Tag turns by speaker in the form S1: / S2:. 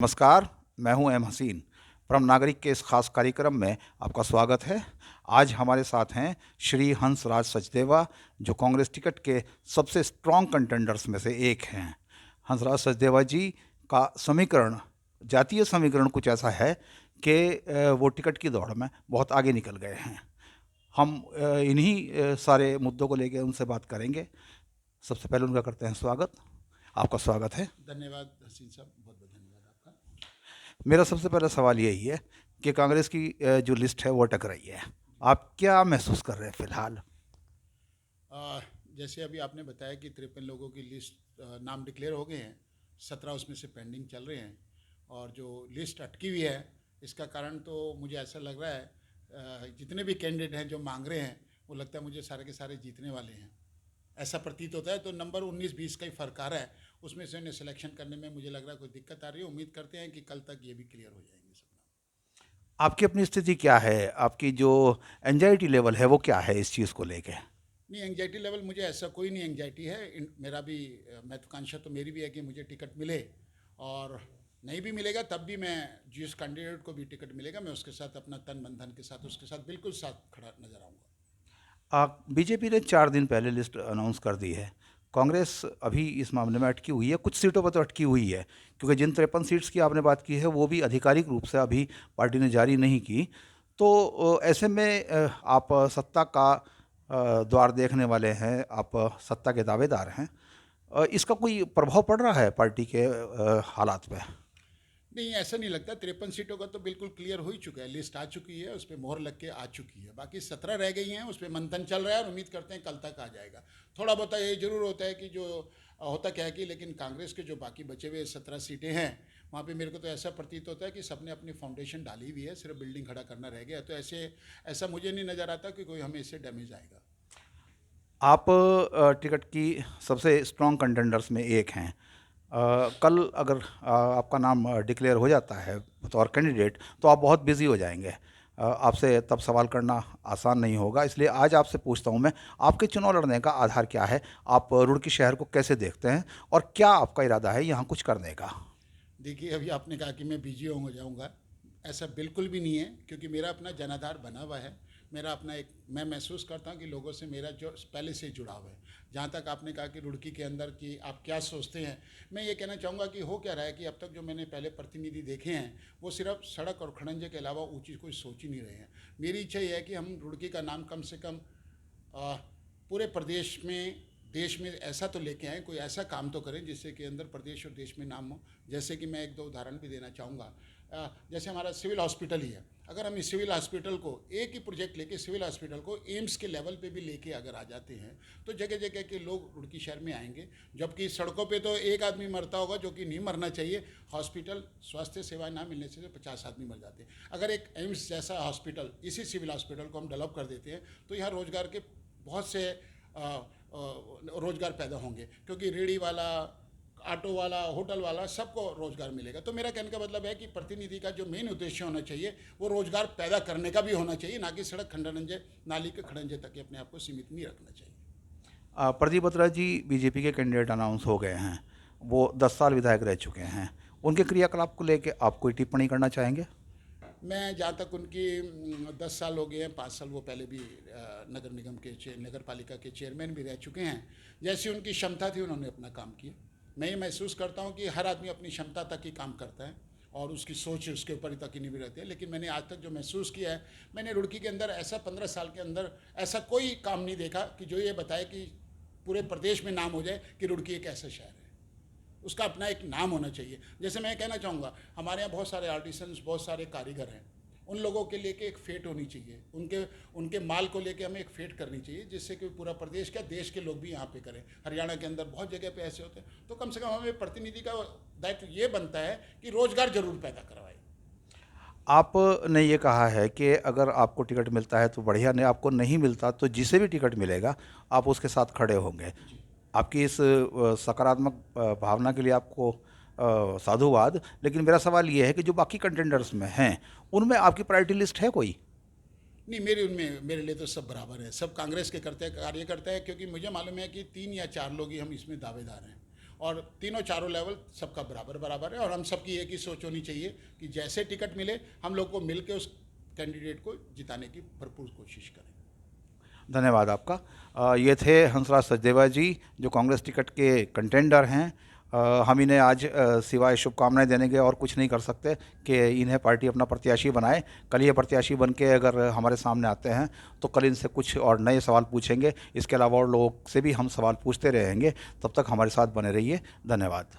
S1: नमस्कार, मैं हूं एम हसीन। परम नागरिक के इस खास कार्यक्रम में आपका स्वागत है। आज हमारे साथ हैं श्री हंसराज सचदेवा, जो कांग्रेस टिकट के सबसे स्ट्रॉन्ग कंटेंडर्स में से एक हैं। हंसराज सचदेवा जी का समीकरण, जातीय समीकरण कुछ ऐसा है कि वो टिकट की दौड़ में बहुत आगे निकल गए हैं। हम इन्हीं सारे मुद्दों को लेकर उनसे बात करेंगे। सबसे पहले उनका करते हैं स्वागत। आपका स्वागत है।
S2: धन्यवाद हसीन साहब, बहुत बहुत धन्यवाद आपका।
S1: मेरा सबसे पहला सवाल यही है कि कांग्रेस की जो लिस्ट है वो अटक रही है। आप क्या महसूस कर रहे हैं फिलहाल?
S2: आ, जैसे अभी आपने बताया कि 53 लोगों की लिस्ट नाम डिक्लेयर हो गए हैं, 17 उसमें से पेंडिंग चल रहे हैं, और जो लिस्ट अटकी हुई है इसका कारण तो मुझे ऐसा लग रहा है जितने भी कैंडिडेट हैं जो मांग रहे हैं वो लगता है मुझे सारे के सारे जीतने वाले हैं, ऐसा प्रतीत होता है। तो नंबर 19-20 का ही फ़र्क आ रहा है, उसमें से उन्हें सिलेक्शन करने में मुझे लग रहा है कोई दिक्कत आ रही है। उम्मीद करते हैं कि कल तक ये भी क्लियर हो जाएंगे सब नाम।
S1: आपकी अपनी स्थिति क्या है? आपकी जो एंजाइटी लेवल है वो क्या है इस चीज़ को लेके?
S2: नहीं, एंग्जाइटी लेवल मुझे ऐसा कोई नहीं एंग्जाइटी है। मेरा भी महत्वाकांक्षा तो मेरी भी है कि मुझे टिकट मिले, और नहीं भी मिलेगा तब भी मैं जिस कैंडिडेट को भी टिकट मिलेगा मैं उसके साथ अपना तन मन धन के साथ उसके साथ बिल्कुल साथ खड़ा नजर आऊँगा।
S1: बीजेपी ने 4 दिन पहले लिस्ट अनाउंस कर दी है। कांग्रेस अभी इस मामले में अटकी हुई है, कुछ सीटों पर तो अटकी हुई है, क्योंकि जिन 53 सीट्स की आपने बात की है वो भी आधिकारिक रूप से अभी पार्टी ने जारी नहीं की। तो ऐसे में आप सत्ता का द्वार देखने वाले हैं, आप सत्ता के दावेदार हैं। इसका कोई प्रभाव पड़ रहा है पार्टी के हालात पे?
S2: नहीं, ऐसा नहीं लगता। 53 सीटों का तो बिल्कुल क्लियर हो ही चुका है, लिस्ट आ चुकी है, उस पर मोहर लग के आ चुकी है। बाकी 17 रह गई हैं, उस पर मंथन चल रहा है और उम्मीद करते हैं कल तक आ जाएगा। थोड़ा बहुत ये जरूर होता है कि जो होता क्या है कि लेकिन कांग्रेस के जो बाकी बचे हुए 17 सीटें हैं वहाँ पे मेरे को तो ऐसा प्रतीत होता है कि सबने अपनी फाउंडेशन डाली हुई है, सिर्फ बिल्डिंग खड़ा करना रह गया। तो ऐसा मुझे नहीं नज़र आता कि कोई हमें इससे डैमेज आएगा।
S1: आप टिकट की सबसे स्ट्रॉन्ग कंटेंडर्स में एक हैं। कल अगर आपका नाम डिक्लेयर हो जाता है बतौर कैंडिडेट, तो आप बहुत बिजी हो जाएंगे। आपसे तब सवाल करना आसान नहीं होगा, इसलिए आज आपसे पूछता हूं मैं, आपके चुनाव लड़ने का आधार क्या है? आप रुड़की शहर को कैसे देखते हैं और क्या आपका इरादा है यहाँ कुछ करने का?
S2: देखिए, अभी आपने कहा कि मैं बिजी हो जाऊंगा, ऐसा बिल्कुल भी नहीं है, क्योंकि मेरा अपना जनाधार बना हुआ है। मेरा अपना एक, मैं महसूस करता हूँ कि लोगों से मेरा जो पहले से जुड़ाव है। जहाँ तक आपने कहा कि रुड़की के अंदर कि आप क्या सोचते हैं, मैं ये कहना चाहूँगा कि हो क्या रहा है कि अब तक जो मैंने पहले प्रतिनिधि देखे हैं वो सिर्फ सड़क और खड़ंजे के अलावा ऊँची कोई सोच ही नहीं रहे हैं। मेरी इच्छा ये है कि हम रुड़की का नाम कम से कम आ, पूरे प्रदेश में, देश में ऐसा तो लेके आए, कोई ऐसा काम तो करें जिससे कि अंदर प्रदेश और देश में नाम हो। जैसे कि मैं एक दो उदाहरण भी देना चाहूँगा। जैसे हमारा सिविल हॉस्पिटल ही है, अगर हम इस सिविल हॉस्पिटल को एक ही प्रोजेक्ट लेके सिविल हॉस्पिटल को एम्स के लेवल पे भी लेके अगर आ जाते हैं तो जगह जगह के लोग रुड़की शहर में आएंगे। जबकि सड़कों पे तो एक आदमी मरता होगा जो कि नहीं मरना चाहिए, हॉस्पिटल स्वास्थ्य सेवाएं ना मिलने से 50 आदमी मर जाते हैं। अगर एक एम्स जैसा हॉस्पिटल इसी सिविल हॉस्पिटल को हम डेवलप कर देते हैं तो यहाँ रोजगार के बहुत से रोजगार पैदा होंगे, क्योंकि रेडी वाला, ऑटो वाला, होटल वाला, सबको रोजगार मिलेगा। तो मेरा कहने का मतलब है कि प्रतिनिधि का जो मेन उद्देश्य होना चाहिए वो रोजगार पैदा करने का भी होना चाहिए, ना कि सड़क खंडरंजे नाली के खड़ंजे तक ही अपने आप को सीमित नहीं रखना चाहिए।
S1: प्रदीप बत्रा जी बीजेपी के कैंडिडेट अनाउंस हो गए हैं। वो 10 साल विधायक रह चुके हैं। उनके क्रियाकलाप को लेकर आप कोई टिप्पणी करना चाहेंगे?
S2: मैं जहाँ तक उनकी 10 साल हो गए हैं, 5 साल वो पहले भी नगर निगम के नगर पालिका के चेयरमैन भी रह चुके हैं। जैसी उनकी क्षमता थी उन्होंने अपना काम किया। मैं ये महसूस करता हूँ कि हर आदमी अपनी क्षमता तक ही काम करता है और उसकी सोच उसके ऊपर ही तक ही नहीं रहती है। लेकिन मैंने आज तक जो महसूस किया है, मैंने रुड़की के अंदर ऐसा 15 साल के अंदर ऐसा कोई काम नहीं देखा कि जो ये बताए कि पूरे प्रदेश में नाम हो जाए कि रुड़की एक ऐसा शहर है। उसका अपना एक नाम होना चाहिए। जैसे मैं कहना चाहूँगा, हमारे यहाँ बहुत सारे आर्टिसंस, बहुत सारे कारीगर हैं, उन लोगों के लेके एक फेट होनी चाहिए, उनके उनके माल को लेके हमें एक फेट करनी चाहिए, जिससे कि पूरा प्रदेश क्या देश के लोग भी यहाँ पे करें। हरियाणा के अंदर बहुत जगह पे ऐसे होते हैं। तो कम से कम हमें प्रतिनिधि का दायित्व ये बनता है कि रोजगार जरूर पैदा करवाए।
S1: आपने ये कहा है कि अगर आपको टिकट मिलता है तो बढ़िया, नहीं आपको नहीं मिलता तो जिसे भी टिकट मिलेगा आप उसके साथ खड़े होंगे।
S2: जी।
S1: आपकी इस सकारात्मक भावना के लिए आपको साधुवाद। लेकिन मेरा सवाल ये है कि जो बाकी कंटेंडर्स में हैं उनमें आपकी प्रायोरिटी लिस्ट है कोई?
S2: नहीं, मेरे उनमें मेरे लिए तो सब बराबर है, सब कांग्रेस के करते हैं, कार्यकर्ता है, क्योंकि मुझे मालूम है कि 3 या 4 लोग ही हम इसमें दावेदार हैं। और तीनों चारों लेवल सबका बराबर बराबर है, और हम सबकी एक ही सोच होनी चाहिए कि जैसे टिकट मिले हम लोग को मिल के उस कैंडिडेट को जिताने की भरपूर कोशिश करें।
S1: धन्यवाद आपका। ये थे हंसराज सचदेवा जी, जो कांग्रेस टिकट के कंटेंडर हैं। हम इन्हें आज सिवाय शुभकामनाएं देने के और कुछ नहीं कर सकते कि इन्हें पार्टी अपना प्रत्याशी बनाए। कल ये प्रत्याशी बन के अगर हमारे सामने आते हैं तो कल इनसे कुछ और नए सवाल पूछेंगे। इसके अलावा और लोगों से भी हम सवाल पूछते रहेंगे। तब तक हमारे साथ बने रहिए। धन्यवाद।